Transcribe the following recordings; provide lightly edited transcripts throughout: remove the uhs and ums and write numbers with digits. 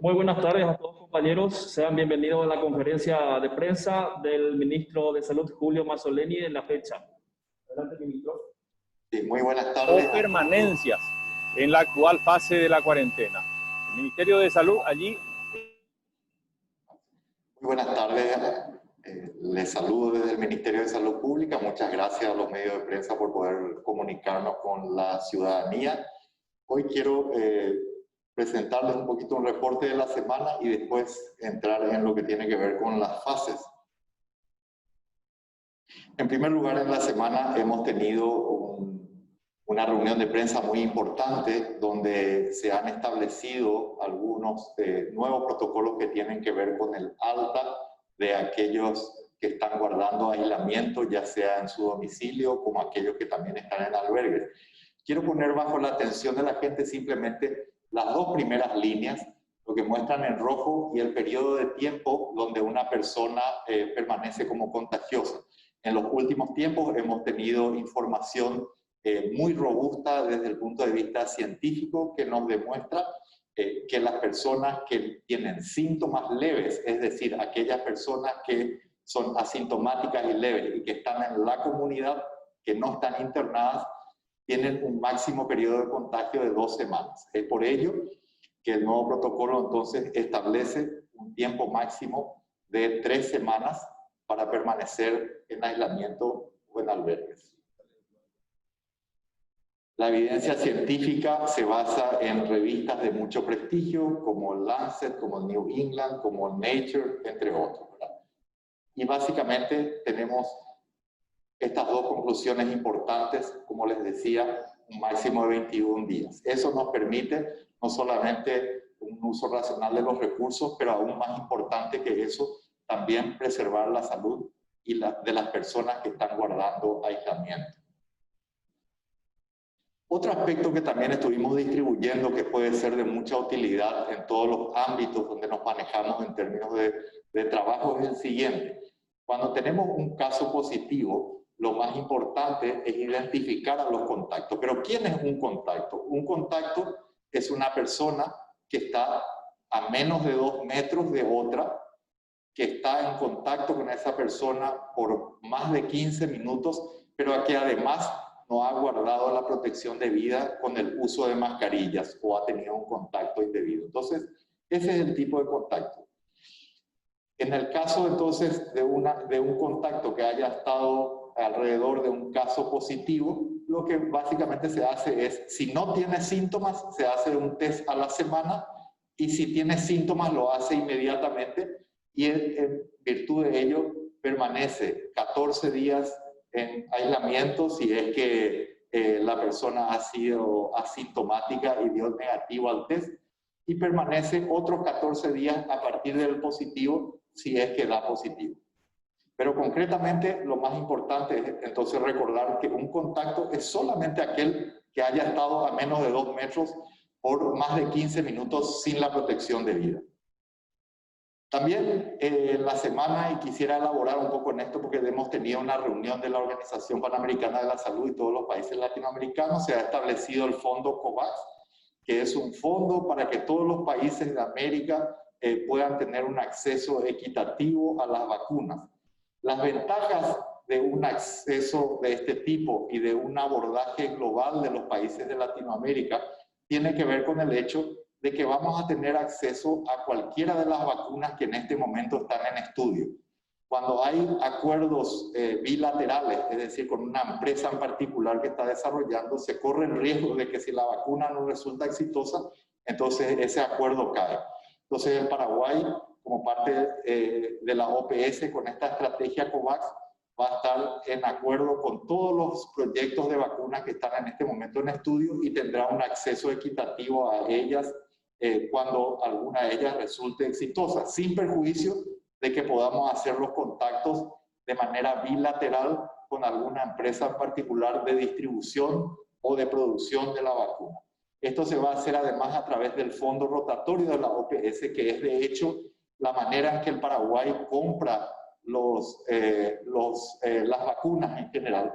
Muy buenas tardes a todos compañeros, sean bienvenidos a la conferencia de prensa del ministro de Salud Julio Mazzoleni en la fecha. Adelante, ministro. Sí, muy buenas tardes. O permanencias en la actual fase de la cuarentena. El Ministerio de Salud allí. Muy buenas tardes. Les saludo desde el Ministerio de Salud Pública. Muchas gracias a los medios de prensa por poder comunicarnos con la ciudadanía. Hoy quiero presentarles un poquito un reporte de la semana y después entrar en lo que tiene que ver con las fases. En primer lugar, en la semana hemos tenido una reunión de prensa muy importante donde se han establecido algunos nuevos protocolos que tienen que ver con el alta de aquellos que están guardando aislamiento, ya sea en su domicilio como aquellos que también están en albergues. Quiero poner bajo la atención de la gente simplemente las dos primeras líneas, lo que muestran en rojo y el periodo de tiempo donde una persona permanece como contagiosa. En los últimos tiempos hemos tenido información muy robusta desde el punto de vista científico que nos demuestra que las personas que tienen síntomas leves, es decir, aquellas personas que son asintomáticas y leves y que están en la comunidad, que no están internadas, tienen un máximo periodo de contagio de 2 semanas. Es por ello que el nuevo protocolo entonces establece un tiempo máximo de 3 semanas para permanecer en aislamiento o en albergues. La evidencia científica se basa en revistas de mucho prestigio, como el Lancet, como el New England, como el Nature, entre otros, ¿verdad? Y básicamente tenemos estas dos conclusiones importantes, como les decía, un máximo de 21 días. Eso nos permite no solamente un uso racional de los recursos, pero aún más importante que eso, también preservar la salud y de las personas que están guardando aislamiento. Otro aspecto que también estuvimos distribuyendo que puede ser de mucha utilidad en todos los ámbitos donde nos manejamos en términos de trabajo es el siguiente. Cuando tenemos un caso positivo, lo más importante es identificar a los contactos. Pero ¿quién es un contacto? Un contacto es una persona que está a menos de 2 metros de otra, que está en contacto con esa persona por más de 15 minutos, pero que además no ha guardado la protección debida con el uso de mascarillas o ha tenido un contacto indebido. Entonces, ese es el tipo de contacto. En el caso entonces de un contacto que haya estado alrededor de un caso positivo, lo que básicamente se hace es, si no tiene síntomas, se hace un test a la semana, y si tiene síntomas lo hace inmediatamente, y en virtud de ello permanece 14 días en aislamiento si es que la persona ha sido asintomática y dio negativo al test, y permanece otros 14 días a partir del positivo si es que da positivo. Pero concretamente lo más importante es entonces recordar que un contacto es solamente aquel que haya estado a menos de 2 metros por más de 15 minutos sin la protección debida. También en la semana, y quisiera elaborar un poco en esto porque hemos tenido una reunión de la Organización Panamericana de la Salud y todos los países latinoamericanos, se ha establecido el fondo COVAX, que es un fondo para que todos los países de América puedan tener un acceso equitativo a las vacunas. Las ventajas de un acceso de este tipo y de un abordaje global de los países de Latinoamérica tiene que ver con el hecho de que vamos a tener acceso a cualquiera de las vacunas que en este momento están en estudio. Cuando hay acuerdos bilaterales, es decir, con una empresa en particular que está desarrollando, se corre el riesgo de que si la vacuna no resulta exitosa, entonces ese acuerdo cae. Entonces el Paraguay, como parte de la OPS con esta estrategia COVAX, va a estar en acuerdo con todos los proyectos de vacunas que están en este momento en estudio y tendrá un acceso equitativo a ellas cuando alguna de ellas resulte exitosa, sin perjuicio de que podamos hacer los contactos de manera bilateral con alguna empresa en particular de distribución o de producción de la vacuna. Esto se va a hacer además a través del fondo rotatorio de la OPS, que es de hecho la manera en que el Paraguay compra las vacunas en general.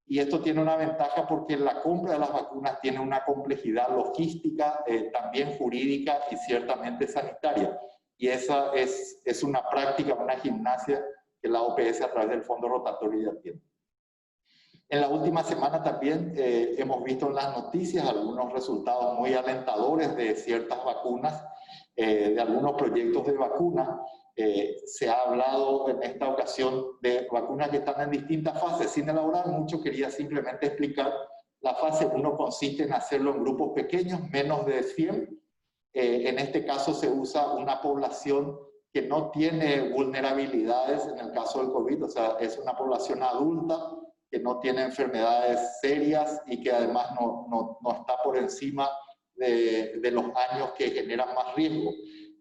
Y esto tiene una ventaja porque la compra de las vacunas tiene una complejidad logística, también jurídica y ciertamente sanitaria. Y esa es una práctica, una gimnasia que la OPS a través del Fondo Rotatorio ya tiene. En la última semana también hemos visto en las noticias algunos resultados muy alentadores de ciertas vacunas, de algunos proyectos de vacuna. Se ha hablado en esta ocasión de vacunas que están en distintas fases. Sin elaborar mucho, quería simplemente explicar. La fase 1 consiste en hacerlo en grupos pequeños, menos de 100. En este caso se usa una población que no tiene vulnerabilidades en el caso del COVID, o sea, es una población adulta que no tiene enfermedades serias y que además no está por encima de los años que generan más riesgo.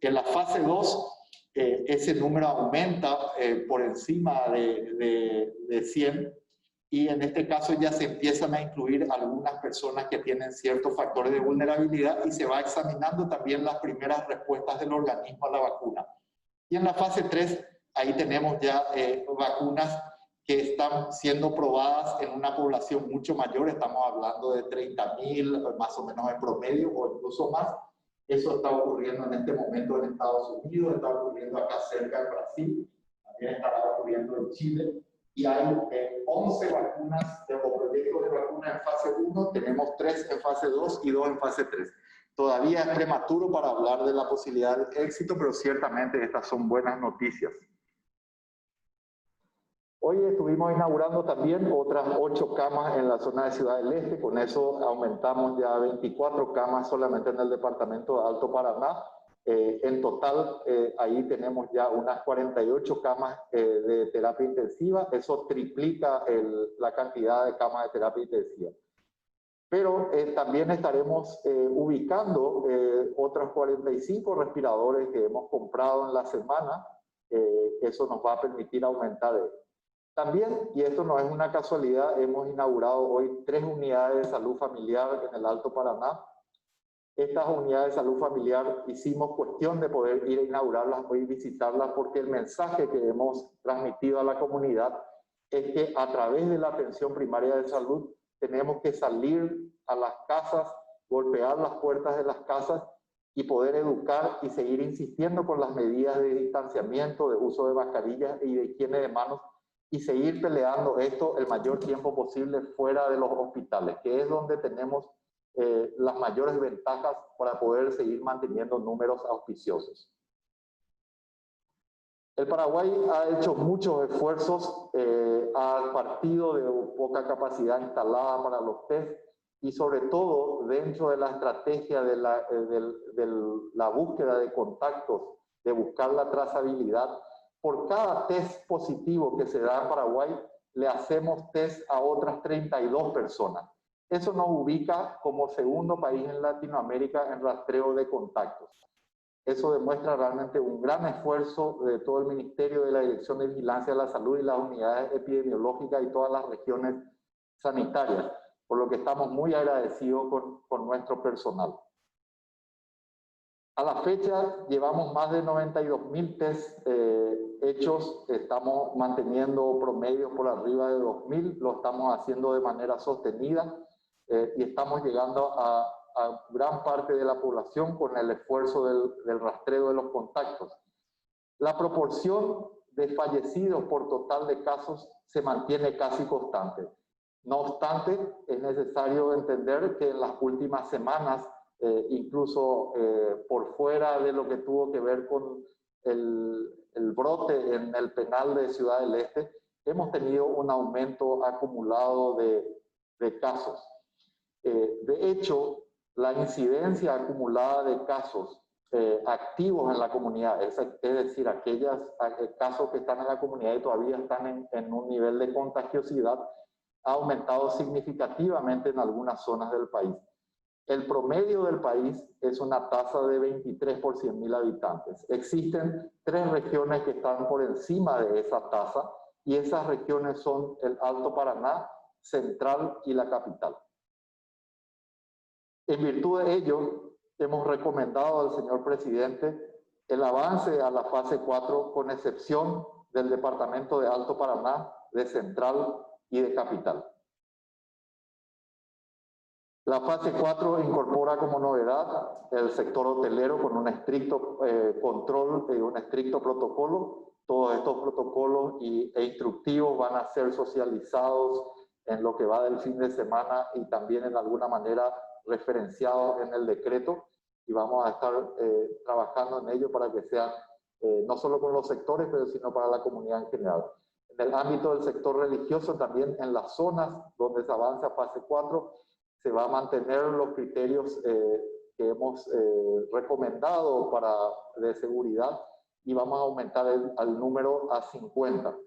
En la fase 2, ese número aumenta por encima de 100 y en este caso ya se empiezan a incluir algunas personas que tienen ciertos factores de vulnerabilidad y se va examinando también las primeras respuestas del organismo a la vacuna. Y en la fase 3, ahí tenemos ya vacunas que están siendo probadas en una población mucho mayor, estamos hablando de 30.000 más o menos en promedio o incluso más. Eso está ocurriendo en este momento en Estados Unidos, está ocurriendo acá cerca en Brasil, también estará ocurriendo en Chile. Y hay 11 vacunas o proyectos de vacuna en fase 1, tenemos 3 en fase 2 y 2 en fase 3. Todavía es prematuro para hablar de la posibilidad de éxito, pero ciertamente estas son buenas noticias. Hoy estuvimos inaugurando también otras 8 camas en la zona de Ciudad del Este, con eso aumentamos ya 24 camas solamente en el departamento de Alto Paraná. En total, ahí tenemos ya unas 48 camas de terapia intensiva, eso triplica la cantidad de camas de terapia intensiva. Pero también estaremos ubicando otros 45 respiradores que hemos comprado en la semana, eso nos va a permitir aumentar. También, y esto no es una casualidad, hemos inaugurado hoy 3 unidades de salud familiar en el Alto Paraná. Estas unidades de salud familiar hicimos cuestión de poder ir a inaugurarlas hoy y visitarlas porque el mensaje que hemos transmitido a la comunidad es que a través de la atención primaria de salud tenemos que salir a las casas, golpear las puertas de las casas y poder educar y seguir insistiendo con las medidas de distanciamiento, de uso de mascarillas y de higiene de manos y seguir peleando esto el mayor tiempo posible fuera de los hospitales, que es donde tenemos las mayores ventajas para poder seguir manteniendo números auspiciosos. El Paraguay ha hecho muchos esfuerzos, ha partido de poca capacidad instalada para los test y sobre todo dentro de la estrategia de la búsqueda de contactos, de buscar la trazabilidad. Por cada test positivo que se da en Paraguay, le hacemos test a otras 32 personas. Eso nos ubica como segundo país en Latinoamérica en rastreo de contactos. Eso demuestra realmente un gran esfuerzo de todo el Ministerio de la Dirección de Vigilancia de la Salud y las unidades epidemiológicas y todas las regiones sanitarias, por lo que estamos muy agradecidos con nuestro personal. A la fecha llevamos más de 92.000 test hechos, estamos manteniendo promedios por arriba de 2.000, lo estamos haciendo de manera sostenida y estamos llegando a gran parte de la población con el esfuerzo del rastreo de los contactos. La proporción de fallecidos por total de casos se mantiene casi constante. No obstante, es necesario entender que en las últimas semanas, incluso por fuera de lo que tuvo que ver con el brote en el penal de Ciudad del Este, hemos tenido un aumento acumulado de casos. De hecho, la incidencia acumulada de casos activos en la comunidad, es decir, aquellos casos que están en la comunidad y todavía están en un nivel de contagiosidad, ha aumentado significativamente en algunas zonas del país. El promedio del país es una tasa de 23 por 100.000 habitantes. Existen 3 regiones que están por encima de esa tasa y esas regiones son el Alto Paraná, Central y la capital. En virtud de ello, hemos recomendado al señor presidente el avance a la fase 4 con excepción del departamento de Alto Paraná, de Central y de Capital. La fase 4 incorpora como novedad el sector hotelero con un estricto control y un estricto protocolo. Todos estos protocolos e instructivos van a ser socializados en lo que va del fin de semana y también en alguna manera referenciados en el decreto, y vamos a estar trabajando en ello para que sean no solo con los sectores, pero sino para la comunidad en general. En el ámbito del sector religioso, también en las zonas donde se avanza fase 4, se va a mantener los criterios que hemos recomendado de seguridad, y vamos a aumentar el número a 50.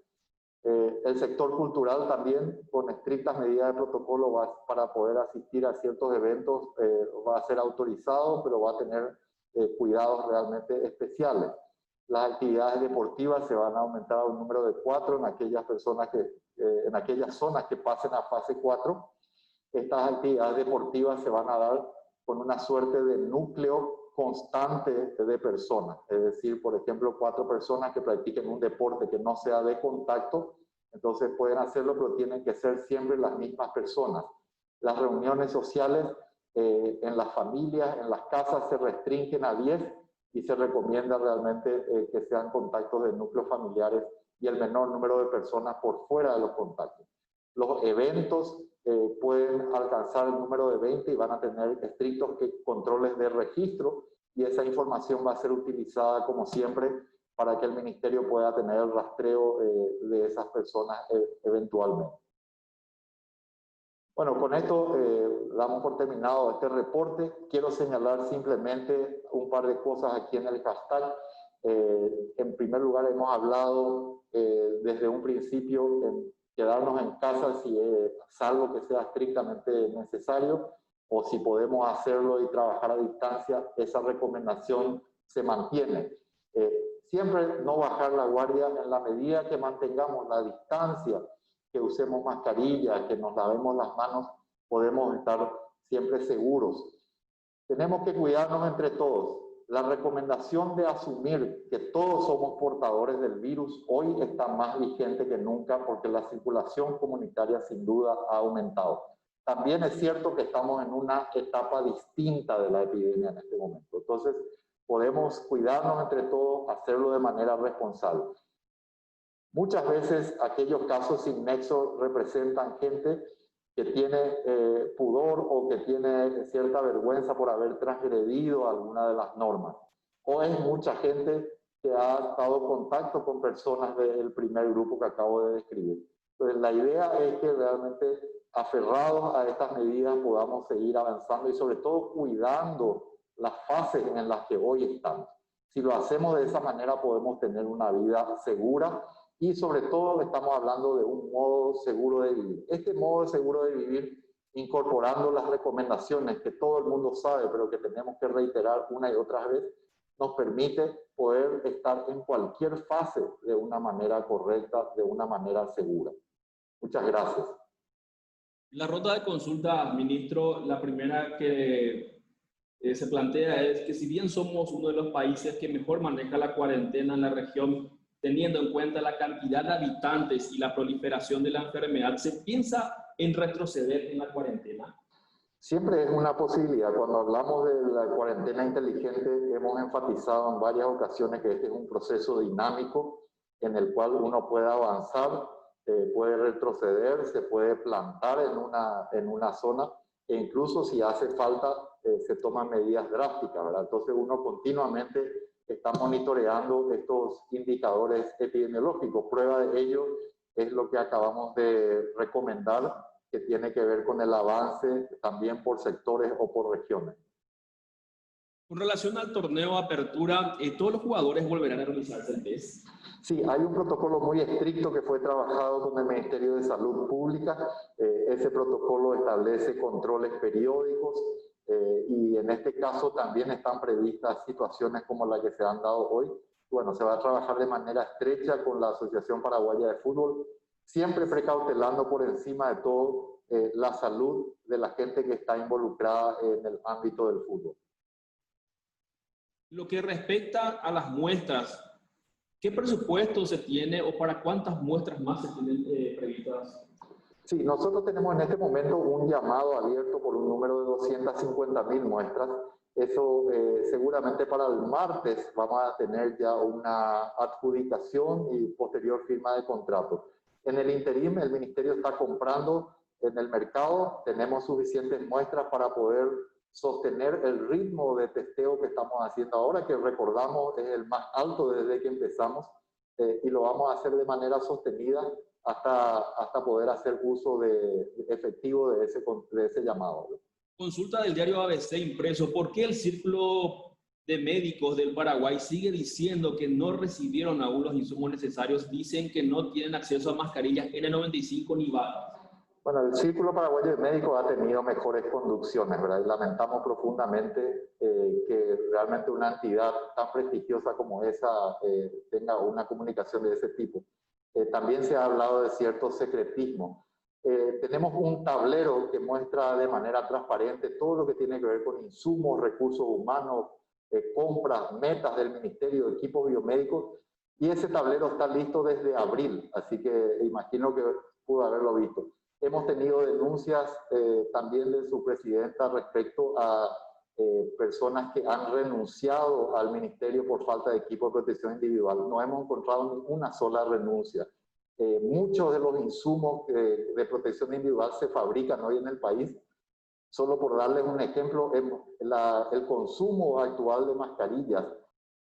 El sector cultural también, con estrictas medidas de protocolo, para poder asistir a ciertos eventos, va a ser autorizado, pero va a tener cuidados realmente especiales. Las actividades deportivas se van a aumentar a un número de 4 en aquellas zonas que pasen a fase 4. Estas actividades deportivas se van a dar con una suerte de núcleo constante de personas, es decir, por ejemplo, 4 personas que practiquen un deporte que no sea de contacto, entonces pueden hacerlo, pero tienen que ser siempre las mismas personas. Las reuniones sociales en las familias, en las casas, se restringen a 10 y se recomienda realmente que sean contactos de núcleos familiares y el menor número de personas por fuera de los contactos. Los eventos pueden alcanzar el número de 20 y van a tener estrictos controles de registro, y esa información va a ser utilizada como siempre para que el ministerio pueda tener el rastreo de esas personas eventualmente. Bueno, con esto damos por terminado este reporte. Quiero señalar simplemente un par de cosas aquí en el hashtag. En primer lugar, hemos hablado desde un principio en quedarnos en casa, salvo que sea estrictamente necesario, o si podemos hacerlo y trabajar a distancia, esa recomendación se mantiene. Siempre no bajar la guardia en la medida que mantengamos la distancia, que usemos mascarilla, que nos lavemos las manos, podemos estar siempre seguros. Tenemos que cuidarnos entre todos. La recomendación de asumir que todos somos portadores del virus hoy está más vigente que nunca, porque la circulación comunitaria sin duda ha aumentado. También es cierto que estamos en una etapa distinta de la epidemia en este momento. Entonces, podemos cuidarnos entre todos, hacerlo de manera responsable. Muchas veces aquellos casos sin nexo representan gente que tiene pudor o que tiene cierta vergüenza por haber transgredido alguna de las normas. O es mucha gente que ha estado en contacto con personas del primer grupo que acabo de describir. Entonces, la idea es que realmente, aferrados a estas medidas, podamos seguir avanzando y sobre todo cuidando las fases en las que hoy estamos. Si lo hacemos de esa manera, podemos tener una vida segura, y sobre todo estamos hablando de un modo seguro de vivir. Este modo seguro de vivir, incorporando las recomendaciones que todo el mundo sabe, pero que tenemos que reiterar una y otra vez, nos permite poder estar en cualquier fase de una manera correcta, de una manera segura. Muchas gracias. La ronda de consulta, ministro, la primera que se plantea es que si bien somos uno de los países que mejor maneja la cuarentena en la región, teniendo en cuenta la cantidad de habitantes y la proliferación de la enfermedad, ¿se piensa en retroceder en la cuarentena? Siempre es una posibilidad. Cuando hablamos de la cuarentena inteligente, hemos enfatizado en varias ocasiones que este es un proceso dinámico en el cual uno puede avanzar, puede retroceder, se puede plantar en una zona, e incluso si hace falta se toman medidas drásticas, ¿verdad? Entonces uno continuamente está monitoreando estos indicadores epidemiológicos. Prueba de ello es lo que acabamos de recomendar, que tiene que ver con el avance también por sectores o por regiones. Con relación al torneo Apertura, ¿todos los jugadores volverán a realizarse el test? Sí, hay un protocolo muy estricto que fue trabajado con el Ministerio de Salud Pública. Ese protocolo establece controles periódicos y en este caso también están previstas situaciones como la que se han dado hoy. Bueno, se va a trabajar de manera estrecha con la Asociación Paraguaya de Fútbol, siempre precautelando por encima de todo la salud de la gente que está involucrada en el ámbito del fútbol. Lo que respecta a las muestras, ¿qué presupuesto se tiene o para cuántas muestras más se tienen previstas? Sí, nosotros tenemos en este momento un llamado abierto por un número de 250.000 muestras. Eso seguramente para el martes vamos a tener ya una adjudicación y posterior firma de contrato. En el interim, el Ministerio está comprando en el mercado, tenemos suficientes muestras para poder sostener el ritmo de testeo que estamos haciendo ahora, que recordamos es el más alto desde que empezamos, y lo vamos a hacer de manera sostenida hasta poder hacer uso efectivo de ese llamado. Consulta del diario ABC impreso. ¿Por qué el Círculo de Médicos del Paraguay sigue diciendo que no recibieron aún los insumos necesarios? Dicen que no tienen acceso a mascarillas N95 ni batas. Bueno, el Círculo Paraguayo de Médicos ha tenido mejores conducciones, ¿verdad? Y lamentamos profundamente que realmente una entidad tan prestigiosa como esa tenga una comunicación de ese tipo. También se ha hablado de cierto secretismo. Tenemos un tablero que muestra de manera transparente todo lo que tiene que ver con insumos, recursos humanos, compras, metas del Ministerio de Equipos Biomédicos, y ese tablero está listo desde abril, así que imagino que pudo haberlo visto. Hemos tenido denuncias también de su presidenta respecto a personas que han renunciado al Ministerio por falta de equipo de protección individual. No hemos encontrado ni una sola renuncia. Muchos de los insumos de protección individual se fabrican hoy en el país. Solo por darles un ejemplo, el consumo actual de mascarillas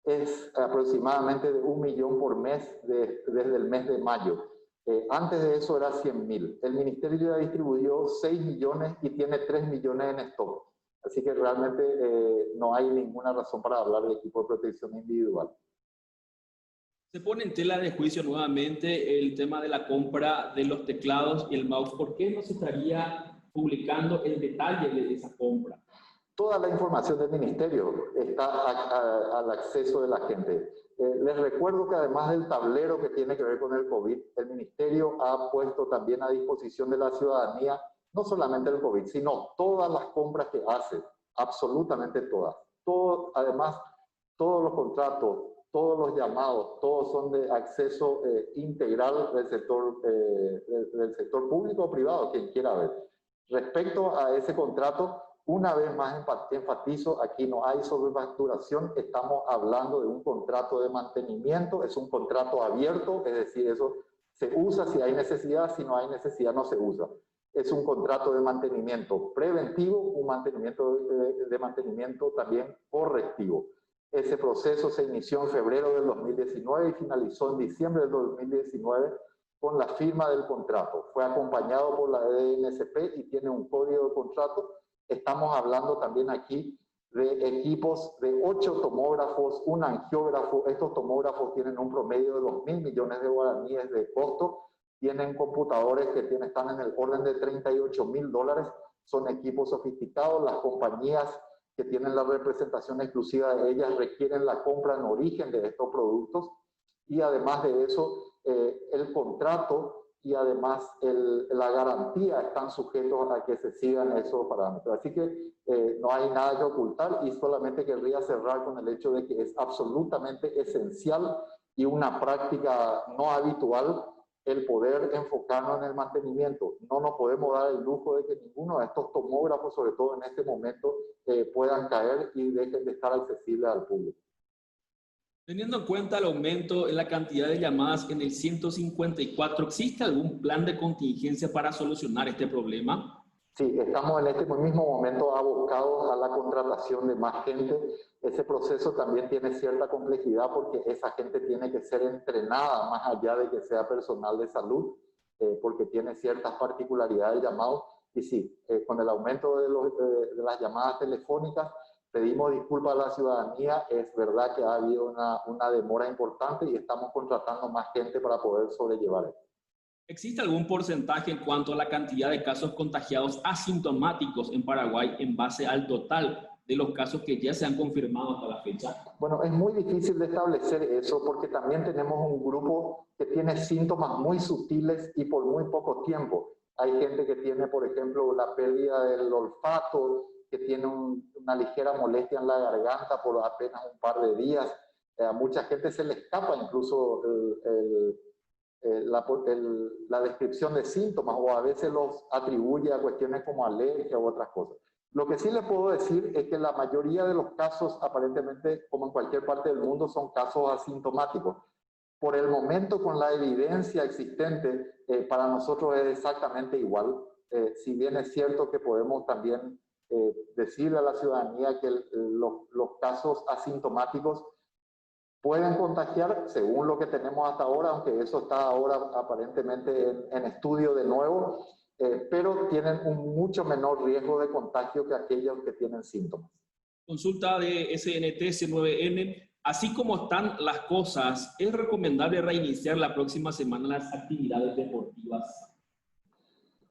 es aproximadamente de 1 millón por mes desde el mes de mayo. Antes de eso era 100.000. El Ministerio ya distribuyó 6 millones y tiene 3 millones en stock. Así que realmente no hay ninguna razón para hablar de equipo de protección individual. Se pone en tela de juicio nuevamente el tema de la compra de los teclados y el mouse. ¿Por qué no se estaría publicando el detalle de esa compra? Toda la información del Ministerio está al acceso de la gente. Les recuerdo que además del tablero que tiene que ver con el COVID, el Ministerio ha puesto también a disposición de la ciudadanía no solamente el COVID, sino todas las compras que hace, absolutamente todas. Además, todos los contratos, todos los llamados, todos son de acceso integral del sector público o privado, quien quiera ver. Respecto a ese contrato, una vez más enfatizo, aquí no hay sobrefacturación, estamos hablando de un contrato de mantenimiento, es un contrato abierto, es decir, eso se usa si hay necesidad, si no hay necesidad no se usa. Es un contrato de mantenimiento preventivo, un mantenimiento de mantenimiento también correctivo. Ese proceso se inició en febrero del 2019 y finalizó en diciembre del 2019 con la firma del contrato. Fue acompañado por la DNSP y tiene un código de contrato. Estamos hablando también aquí de equipos de 8 tomógrafos, un angiógrafo. Estos tomógrafos tienen un promedio de 2.000 millones de guaraníes de costo. Tienen computadores que están en el orden de $38.000. Son equipos sofisticados. Las compañías que tienen la representación exclusiva de ellas requieren la compra en origen de estos productos. Y además de eso, el contrato y además la garantía están sujetos a que se sigan esos parámetros. Así que no hay nada que ocultar y solamente querría cerrar con el hecho de que es absolutamente esencial y una práctica no habitual el poder enfocarnos en el mantenimiento. No nos podemos dar el lujo de que ninguno de estos tomógrafos, sobre todo en este momento, puedan caer y dejen de estar accesibles al público. Teniendo en cuenta el aumento en la cantidad de llamadas en el 154, ¿existe algún plan de contingencia para solucionar este problema? Sí, estamos en este mismo momento abocados a la contratación de más gente. Ese proceso también tiene cierta complejidad porque esa gente tiene que ser entrenada más allá de que sea personal de salud, porque tiene ciertas particularidades de llamado. Y sí, con el aumento de las llamadas telefónicas, pedimos disculpas a la ciudadanía. Es verdad que ha habido una demora importante y estamos contratando más gente para poder sobrellevar esto. ¿Existe algún porcentaje en cuanto a la cantidad de casos contagiados asintomáticos en Paraguay en base al total de los casos que ya se han confirmado hasta la fecha? Bueno, es muy difícil de establecer eso porque también tenemos un grupo que tiene síntomas muy sutiles y por muy poco tiempo. Hay gente que tiene, por ejemplo, la pérdida del olfato, que tiene una ligera molestia en la garganta por apenas un par de días. A mucha gente se le escapa incluso la descripción de síntomas, o a veces los atribuye a cuestiones como alergia u otras cosas. Lo que sí le puedo decir es que la mayoría de los casos, aparentemente, como en cualquier parte del mundo, son casos asintomáticos. Por el momento, con la evidencia existente, para nosotros es exactamente igual. Si bien es cierto que podemos también decirle a la ciudadanía que los casos asintomáticos pueden contagiar, según lo que tenemos hasta ahora, aunque eso está ahora aparentemente en estudio de nuevo, pero tienen un mucho menor riesgo de contagio que aquellos que tienen síntomas. Consulta de SNTC9N. Así como están las cosas, ¿es recomendable reiniciar la próxima semana las actividades deportivas?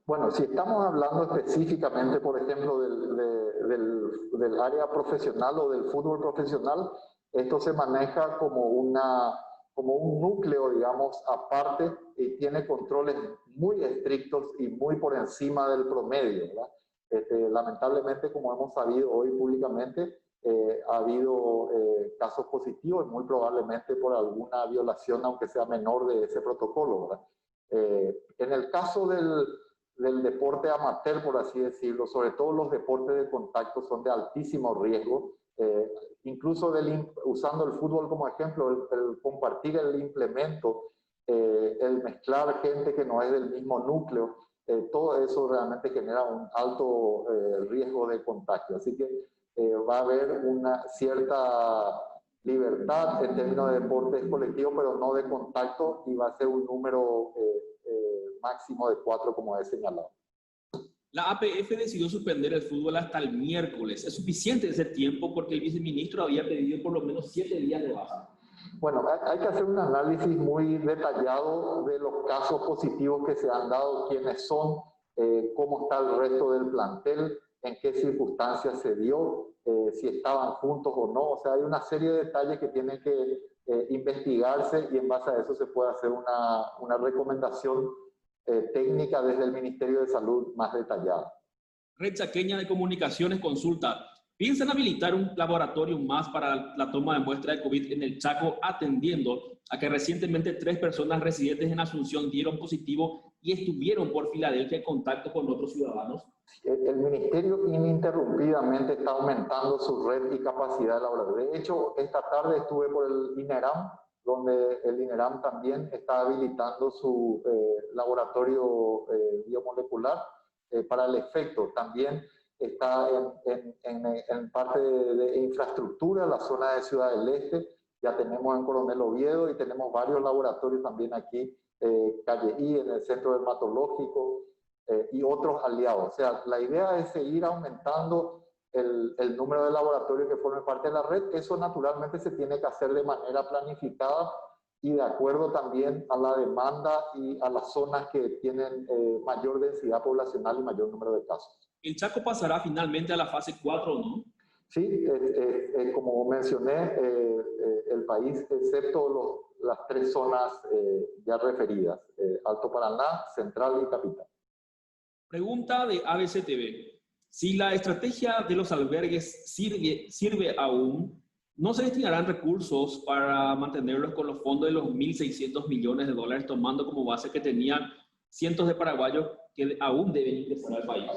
Bueno, si estamos hablando específicamente, por ejemplo, del área profesional o del fútbol profesional, esto se maneja como un núcleo, digamos, aparte, y tiene controles muy estrictos y muy por encima del promedio, ¿verdad? Lamentablemente, como hemos sabido hoy públicamente, ha habido casos positivos, muy probablemente por alguna violación, aunque sea menor, de ese protocolo, ¿verdad? En el caso del deporte amateur, por así decirlo, sobre todo los deportes de contacto son de altísimo riesgo. Incluso usando el fútbol como ejemplo, el compartir el implemento, el mezclar gente que no es del mismo núcleo, todo eso realmente genera un alto riesgo de contagio. Así que va a haber una cierta libertad en términos de deportes colectivos, pero no de contacto, y va a ser un número máximo de 4, como he señalado. La APF decidió suspender el fútbol hasta el miércoles. ¿Es suficiente ese tiempo? Porque el viceministro había pedido por lo menos 7 días de baja. Bueno, hay que hacer un análisis muy detallado de los casos positivos que se han dado, quiénes son, cómo está el resto del plantel, en qué circunstancias se dio, si estaban juntos o no. O sea, hay una serie de detalles que tienen que investigarse, y en base a eso se puede hacer una recomendación técnica desde el Ministerio de Salud más detallada. Red Chaqueña de Comunicaciones consulta: ¿piensan habilitar un laboratorio más para la toma de muestra de COVID en el Chaco, atendiendo a que recientemente 3 personas residentes en Asunción dieron positivo y estuvieron por Filadelfia en contacto con otros ciudadanos? El Ministerio ininterrumpidamente está aumentando su red y capacidad de laboratorio. De hecho, esta tarde estuve por el INERAM, donde el INERAM también está habilitando su laboratorio biomolecular para el efecto. También está en parte de infraestructura, la zona de Ciudad del Este. Ya tenemos en Coronel Oviedo y tenemos varios laboratorios también aquí, Calle I, en el Centro Dermatológico, y otros aliados. O sea, la idea es seguir aumentando el número de laboratorios que formen parte de la red. Eso naturalmente se tiene que hacer de manera planificada y de acuerdo también a la demanda y a las zonas que tienen mayor densidad poblacional y mayor número de casos. ¿El Chaco pasará finalmente a la fase 4 o no? Sí, como mencioné, el país, excepto las 3 zonas ya referidas, Alto Paraná, Central y Capital. Pregunta de ABCTV. Si la estrategia de los albergues sirve aún, ¿no se destinarán recursos para mantenerlos con los fondos de los 1.600 millones de dólares, tomando como base que tenían cientos de paraguayos que aún deben ingresar al país?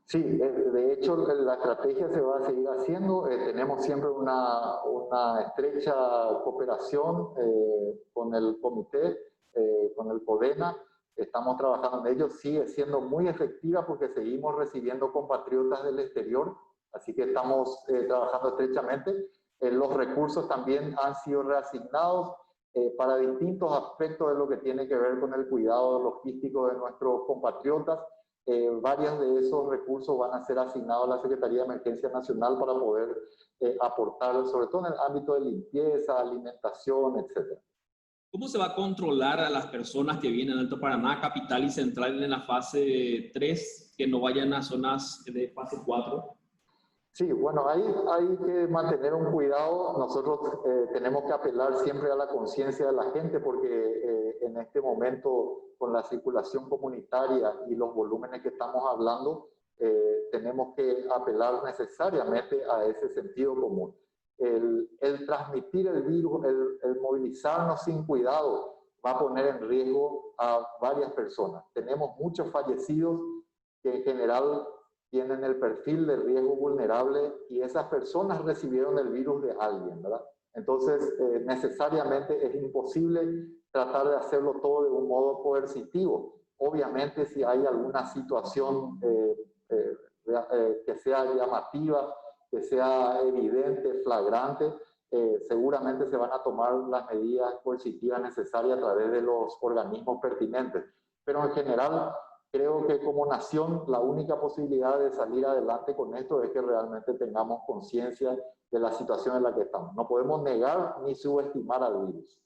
Sí, de hecho la estrategia se va a seguir haciendo. Tenemos siempre una estrecha cooperación con el comité, con el CODENA. Estamos trabajando en ello. Sigue siendo muy efectiva porque seguimos recibiendo compatriotas del exterior, así que estamos trabajando estrechamente. Los recursos también han sido reasignados para distintos aspectos de lo que tiene que ver con el cuidado logístico de nuestros compatriotas. Varios de esos recursos van a ser asignados a la Secretaría de Emergencia Nacional para poder aportar, sobre todo en el ámbito de limpieza, alimentación, etc. ¿Cómo se va a controlar a las personas que vienen de Alto Paraná, Capital y Central en la fase 3, que no vayan a zonas de fase 4? Sí, bueno, hay que mantener un cuidado. Nosotros tenemos que apelar siempre a la conciencia de la gente, porque en este momento, con la circulación comunitaria y los volúmenes que estamos hablando, tenemos que apelar necesariamente a ese sentido común. El transmitir el virus, el movilizarnos sin cuidado, va a poner en riesgo a varias personas. Tenemos muchos fallecidos que en general tienen el perfil de riesgo vulnerable y esas personas recibieron el virus de alguien, ¿verdad? Entonces, necesariamente es imposible tratar de hacerlo todo de un modo coercitivo. Obviamente, si hay alguna situación que sea llamativa, que sea evidente, flagrante, seguramente se van a tomar las medidas coercitivas necesarias a través de los organismos pertinentes. Pero en general, creo que como nación, la única posibilidad de salir adelante con esto es que realmente tengamos conciencia de la situación en la que estamos. No podemos negar ni subestimar al virus.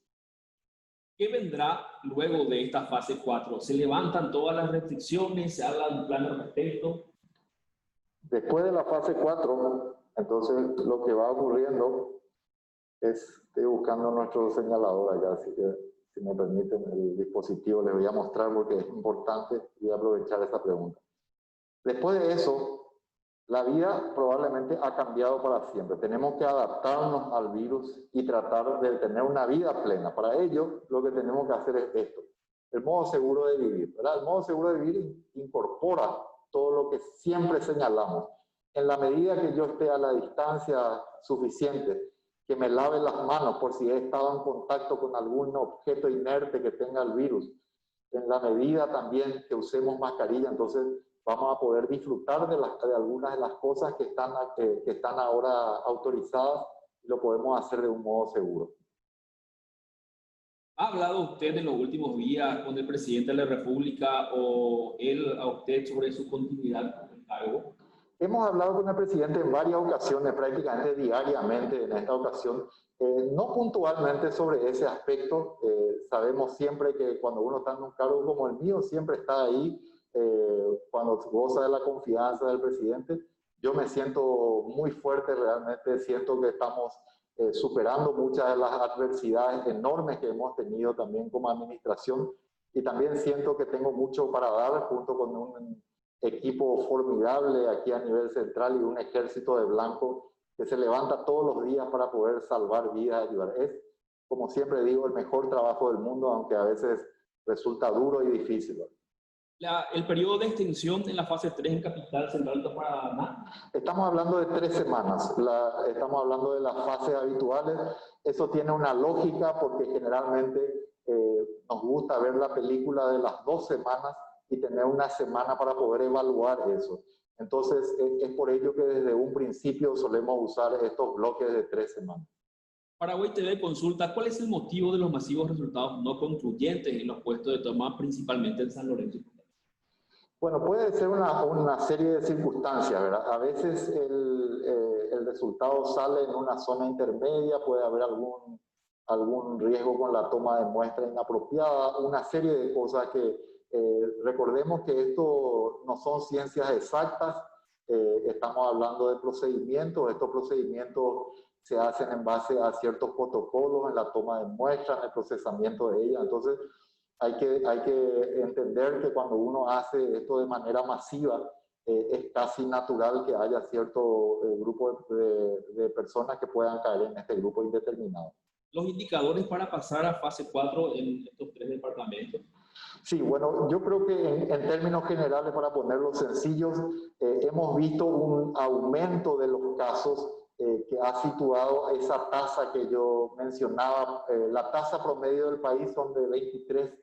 ¿Qué vendrá luego de esta fase 4? ¿Se levantan todas las restricciones? ¿Se habla de un plan al respecto? Después de la fase 4, entonces lo que va ocurriendo es, estoy buscando nuestro señalador allá, así que si me permiten el dispositivo les voy a mostrar porque es importante y aprovechar esta pregunta. Después de eso, la vida probablemente ha cambiado para siempre. Tenemos que adaptarnos al virus y tratar de tener una vida plena. Para ello, lo que tenemos que hacer es esto. El modo seguro de vivir, ¿verdad? El modo seguro de vivir incorpora todo lo que siempre señalamos. En la medida que yo esté a la distancia suficiente, que me lave las manos por si he estado en contacto con algún objeto inerte que tenga el virus, en la medida también que usemos mascarilla, entonces vamos a poder disfrutar de algunas de las cosas que están ahora autorizadas y lo podemos hacer de un modo seguro. ¿Ha hablado usted en los últimos días con el presidente de la República o él a usted sobre su continuidad en el cargo? Hemos hablado con el presidente en varias ocasiones, prácticamente diariamente en esta ocasión, no puntualmente sobre ese aspecto. Sabemos siempre que cuando uno está en un cargo como el mío, siempre está ahí, cuando goza de la confianza del presidente. Yo me siento muy fuerte, realmente siento que estamos superando muchas de las adversidades enormes que hemos tenido también como administración y también siento que tengo mucho para dar junto con un equipo formidable aquí a nivel central y un ejército de blanco que se levanta todos los días para poder salvar vidas, ayudar. Es, como siempre digo, el mejor trabajo del mundo, aunque a veces resulta duro y difícil. El periodo de extensión en la fase 3 en Capital Central de Paraná. Estamos hablando de 3 semanas, estamos hablando de las fases habituales. Eso tiene una lógica porque generalmente nos gusta ver la película de las 2 semanas y tener una semana para poder evaluar eso. Entonces, es por ello que desde un principio solemos usar estos bloques de 3 semanas. Paraguay TV consulta, ¿cuál es el motivo de los masivos resultados no concluyentes en los puestos de toma, principalmente en San Lorenzo? Bueno, puede ser una serie de circunstancias, ¿verdad? A veces el resultado sale en una zona intermedia, puede haber algún riesgo con la toma de muestra inapropiada, una serie de cosas que recordemos que esto no son ciencias exactas, estamos hablando de procedimientos, estos procedimientos se hacen en base a ciertos protocolos en la toma de muestras, en el procesamiento de ellas, entonces hay que entender que cuando uno hace esto de manera masiva, es casi natural que haya cierto grupo de personas que puedan caer en este grupo indeterminado. ¿Los indicadores para pasar a fase 4 en estos 3 departamentos? Sí, bueno, yo creo que en términos generales, para ponerlos sencillos, hemos visto un aumento de los casos que ha situado esa tasa que yo mencionaba. La tasa promedio del país son de 23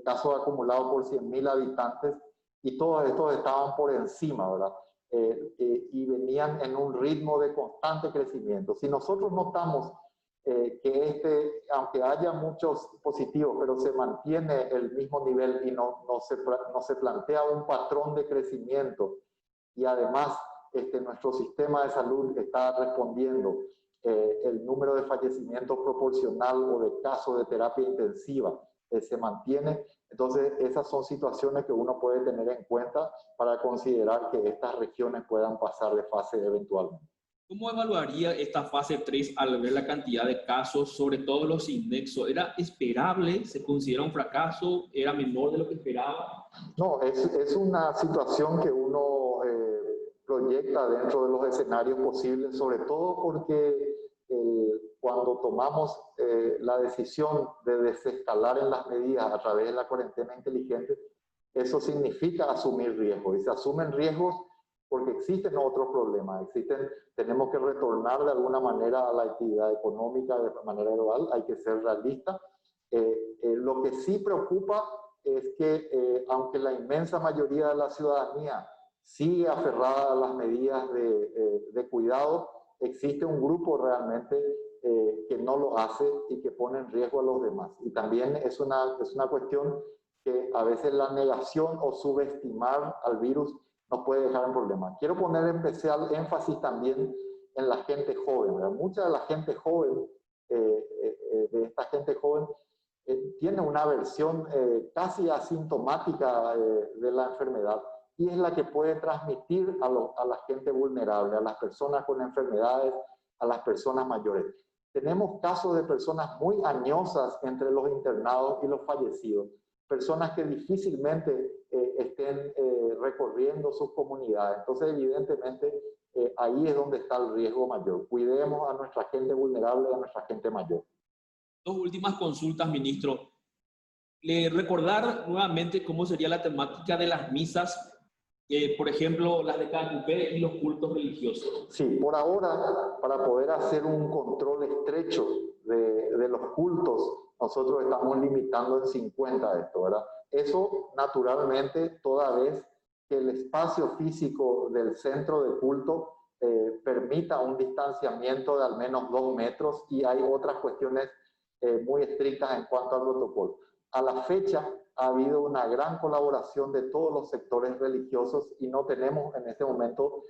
casos acumulados por 100.000 habitantes y todos estos estaban por encima, ¿verdad? Y venían en un ritmo de constante crecimiento. Si nosotros notamos que aunque haya muchos positivos, pero se mantiene el mismo nivel y no se plantea un patrón de crecimiento y además nuestro sistema de salud está respondiendo, el número de fallecimientos proporcional o de casos de terapia intensiva se mantiene, entonces esas son situaciones que uno puede tener en cuenta para considerar que estas regiones puedan pasar de fase eventualmente. ¿Cómo evaluaría esta fase 3 al ver la cantidad de casos, sobre todo los sin nexo? ¿Era esperable? ¿Se considera un fracaso? ¿Era menor de lo que esperaba? No, es una situación que uno proyecta dentro de los escenarios posibles, sobre todo porque cuando cuando tomamos la decisión de desescalar en las medidas a través de la cuarentena inteligente, eso significa asumir riesgos. Y se asumen riesgos porque existen otros problemas. Tenemos que retornar de alguna manera a la actividad económica de manera global, hay que ser realista. Lo que sí preocupa es que aunque la inmensa mayoría de la ciudadanía sigue aferrada a las medidas de cuidado, existe un grupo realmente que no lo hace y que pone en riesgo a los demás. Y también es una cuestión que a veces la negación o subestimar al virus nos puede dejar en problemas. Quiero poner especial énfasis también en la gente joven, ¿verdad? Mucha de la gente joven, de esta gente joven, tiene una versión casi asintomática de la enfermedad y es la que puede transmitir a la gente vulnerable, a las personas con enfermedades, a las personas mayores. Tenemos casos de personas muy añosas entre los internados y los fallecidos, personas que difícilmente estén recorriendo sus comunidades. Entonces, evidentemente, ahí es donde está el riesgo mayor. Cuidemos a nuestra gente vulnerable y a nuestra gente mayor. Dos últimas consultas, ministro. Recordar nuevamente cómo sería la temática de las misas, por ejemplo, las de Cacupé y los cultos religiosos. Sí, por ahora, para poder hacer un control estrecho de los cultos, nosotros estamos limitando en 50 esto, ¿verdad? Eso, naturalmente, toda vez que el espacio físico del centro de culto permita un distanciamiento de al menos 2 metros y hay otras cuestiones muy estrictas en cuanto al protocolo. A la fecha ha habido una gran colaboración de todos los sectores religiosos y no tenemos en este momento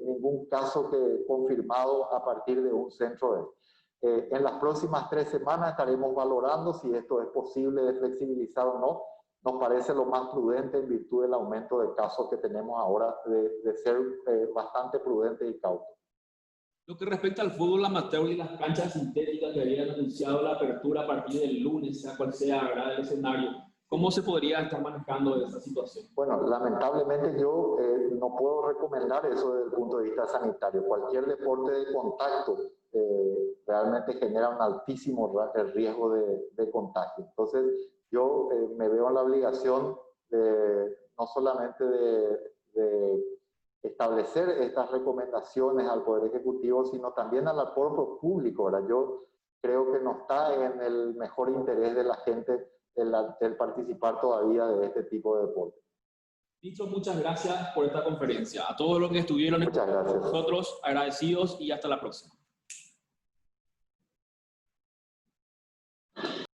ningún caso confirmado a partir de un centro en las próximas 3 semanas estaremos valorando si esto es posible de flexibilizar o no. Nos parece lo más prudente en virtud del aumento de casos que tenemos ahora de ser bastante prudente y cauto. Lo que respecta al fútbol amateur y las canchas sintéticas que habían anunciado la apertura a partir del lunes, sea cual sea el escenario, ¿cómo se podría estar manejando esa situación? Bueno, lamentablemente yo no puedo recomendar eso desde el punto de vista sanitario. Cualquier deporte de contacto realmente genera un altísimo riesgo de contagio. Entonces, yo me veo en la obligación no solamente de establecer estas recomendaciones al Poder Ejecutivo, sino también al propio público, ¿verdad? Yo creo que no está en el mejor interés de la gente el participar todavía de este tipo de deporte. Ministro, muchas gracias por esta conferencia. A todos los que estuvieron con nosotros, agradecidos y hasta la próxima.